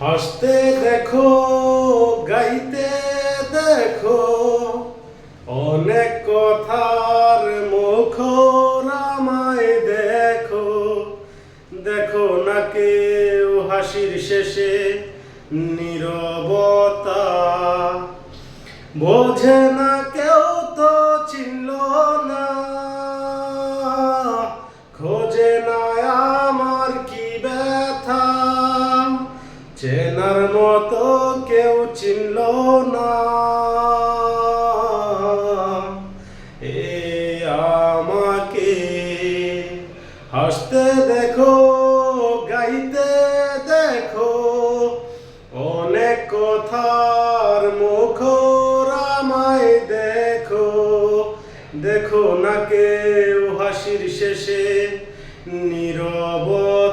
হাসতে দেখো, গাইতে দেখো, অনেক কথার মুখর আমায় দেখো। দেখো না কেউ হাসির শেষে নীরবতা, বোঝে না কেউ তো চিনল না, খোঁজে না আমার কি ব্যথা, চেনার মতো কেউ চিনল না। এ আমাকে হাসতে দেখো, গাইতে দেখো, অনেক কথার মুখর আমায় দেখো। দেখো না কেউ হাসির শেষে নীরবতা।